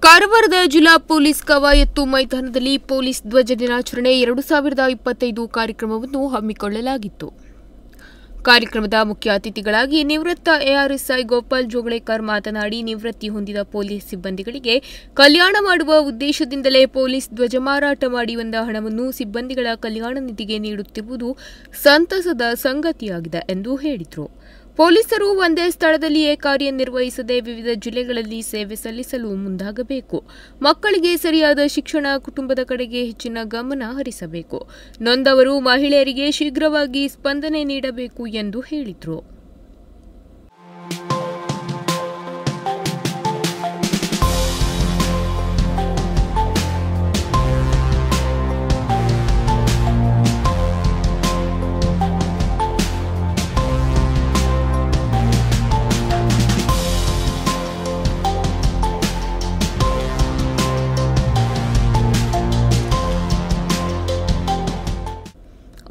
ಕಾರವಾರದ ಜಿಲ್ಲಾ ಪೊಲೀಸ್ ಕವಾಯತ್ತು ಮೈದಾನದಲ್ಲಿ ಪೊಲೀಸ್ ಧ್ವಜ ದಿನಾಚರಣೆ 2025 ಕಾರ್ಯಕ್ರಮವನ್ನು ಹಮ್ಮಿಕೊಳ್ಳಲಾಗಿತ್ತು. ಕಾರ್ಯಕ್ರಮದ ಮುಖ್ಯ ಅತಿಥಿಗಳಾಗಿ ನಿವೃತ್ತ ಎಆರ್ಎಸ್ಐ ಗೋಪಾಲ್ ಜೋಗಳೇಕರ್ ಮಾತನಾಡಿ, ನಿವೃತ್ತಿ ಹೊಂದಿದ ಪೊಲೀಸ್ ಸಿಬ್ಬಂದಿಗಳಿಗೆ ಕಲ್ಯಾಣ ಮಾಡುವ ಉದ್ದೇಶದಿಂದಲೇ ಪೊಲೀಸ್ ಧ್ವಜ ಮಾರಾಟ ಮಾಡಿ ಬಂದ ಹಣವನ್ನು ಸಿಬ್ಬಂದಿಗಳ ಕಲ್ಯಾಣ ನಿಧಿಗೆ ನೀಡುತ್ತಿರುವುದು ಸಂತಸದ ಸಂಗತಿಯಾಗಿದೆ ಎಂದು ಹೇಳಿದರು. ಪೊಲೀಸರು ಒಂದೇ ಸ್ಥಳದಲ್ಲಿಯೇ ಕಾರ್ಯನಿರ್ವಹಿಸದೆ ವಿವಿಧ ಜಿಲ್ಲೆಗಳಲ್ಲಿ ಸೇವೆ ಸಲ್ಲಿಸಲು ಮುಂದಾಗಬೇಕು. ಮಕ್ಕಳಿಗೆ ಸರಿಯಾದ ಶಿಕ್ಷಣ, ಕುಟುಂಬದ ಕಡೆಗೆ ಹೆಚ್ಚಿನ ಗಮನ ಹರಿಸಬೇಕು. ನೊಂದವರು ಮಹಿಳೆಯರಿಗೆ ಶೀಘ್ರವಾಗಿ ಸ್ಪಂದನೆ ನೀಡಬೇಕು ಎಂದು ಹೇಳಿದರು.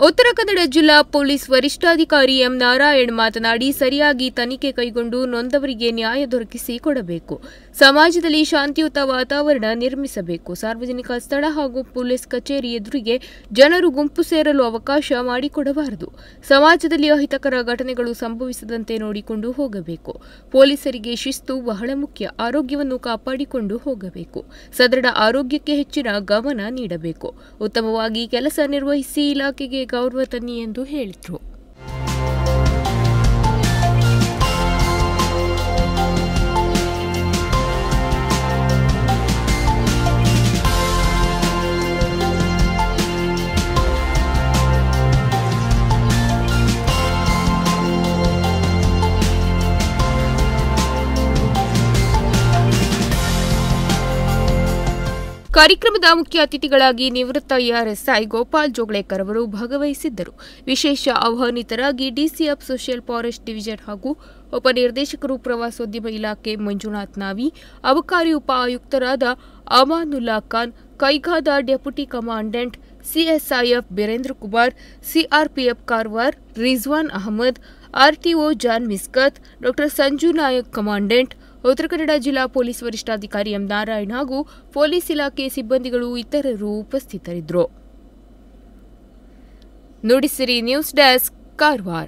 ಉತ್ತರ ಕನ್ನಡ ಜಿಲ್ಲಾ ಪೊಲೀಸ್ ವರಿಷ್ಠಾಧಿಕಾರಿ ಎಂ ನಾರಾಯಣ್ ಮಾತನಾಡಿ, ಸರಿಯಾಗಿ ತನಿಖೆ ಕೈಗೊಂಡು ನೊಂದವರಿಗೆ ನ್ಯಾಯ ದೊರಕಿಸಿ ಕೊಡಬೇಕು. ಸಮಾಜದಲ್ಲಿ ಶಾಂತಿಯುತ ವಾತಾವರಣ ನಿರ್ಮಿಸಬೇಕು. ಸಾರ್ವಜನಿಕ ಸ್ಥಳ ಹಾಗೂ ಪೊಲೀಸ್ ಕಚೇರಿ ಎದುರಿಗೆ ಜನರು ಗುಂಪು ಸೇರಲು ಅವಕಾಶ ಮಾಡಿಕೊಡಬಾರದು. ಸಮಾಜದಲ್ಲಿ ಅಹಿತಕರ ಘಟನೆಗಳು ಸಂಭವಿಸದಂತೆ ನೋಡಿಕೊಂಡು ಹೋಗಬೇಕು. ಪೊಲೀಸರಿಗೆ ಶಿಸ್ತು ಬಹಳ ಮುಖ್ಯ. ಆರೋಗ್ಯವನ್ನು ಕಾಪಾಡಿಕೊಂಡು ಹೋಗಬೇಕು. ಸದೃಢ ಆರೋಗ್ಯಕ್ಕೆ ಹೆಚ್ಚಿನ ಗಮನ ನೀಡಬೇಕು. ಉತ್ತಮವಾಗಿ ಕೆಲಸ ನಿರ್ವಹಿಸಿ ಇಲಾಖೆಗೆ ಗೌರವ ತನ್ನಿ ಎಂದು ಹೇಳಿದರು. ಕಾರ್ಯಕ್ರಮದ ಮುಖ್ಯ ಅತಿಥಿಗಳಾಗಿ ನಿವೃತ್ತ ಎಆರ್ಎಸ್ಐ ಗೋಪಾಲ್ ಜೋಗಳೇಕರ್ ಅವರು ಭಾಗವಹಿಸಿದ್ದರು. ವಿಶೇಷ ಆಹ್ವಾನಿತರಾಗಿ ಡಿಸಿಎಫ್ ಸೋಷಿಯಲ್ ಫಾರೆಸ್ಟ್ ಡಿವಿಷನ್ ಹಾಗೂ ಉಪನಿರ್ದೇಶಕರು ಪ್ರವಾಸೋದ್ಯಮ ಇಲಾಖೆ ಮಂಜುನಾಥ್ ನಾವಿ, ಅಬಕಾರಿ ಉಪ ಆಯುಕ್ತರಾದ ಅಮಾನುಲ್ಲಾ ಖಾನ್, ಕೈಗಾದ deputy commandant CISF Birendra Kumar, CRPF Karwar Rizwan Ahmed, RTO John Misquith, ಡಾ ಸಂಜು ನಾಯಕ್ ಕಮಾಂಡೆಂಟ್, ಉತ್ತರ ಕನ್ನಡ ಜಿಲ್ಲಾ ಪೊಲೀಸ್ ವರಿಷ್ಠಾಧಿಕಾರಿ ಎಂ ನಾರಾಯಣ್ ಹಾಗೂ ಪೊಲೀಸ್ ಇಲಾಖೆ ಸಿಬ್ಬಂದಿಗಳು ಇತರರು ಉಪಸ್ಥಿತರಿದ್ದರು. Nudisiri news desk, Karwar.